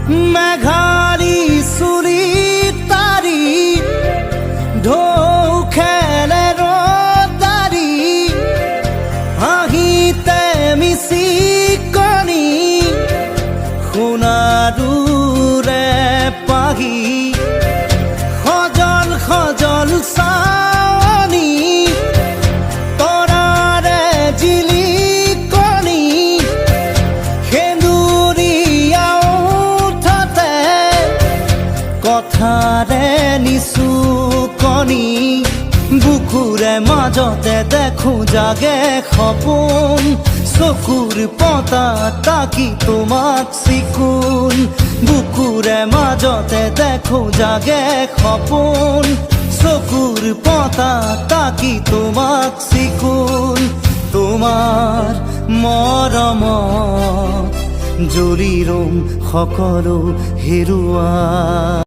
মেঘাৰী চুৰি তাৰি ঢৌ খেলে ৰদাৰি হাঁহিতে মিচিকনি সোণাৰুৰে পাহি সজল সজল চাৱনি তৰাৰে জিলিকনি সেন্দুৰীয়া ওঠতে কথাৰে নিচুকনি বুকুৰে মাজতে দেখো জাগে সপোন চকুৰ পতা তাকি তোমাক চিকুণ বুকুৰে মাজতে দেখো জাগে সপোন চকুৰ পতা তাকি তোমাক চিকুণ তোমাৰ মৰমত জৰি ৰম সকলো হেৰুৱা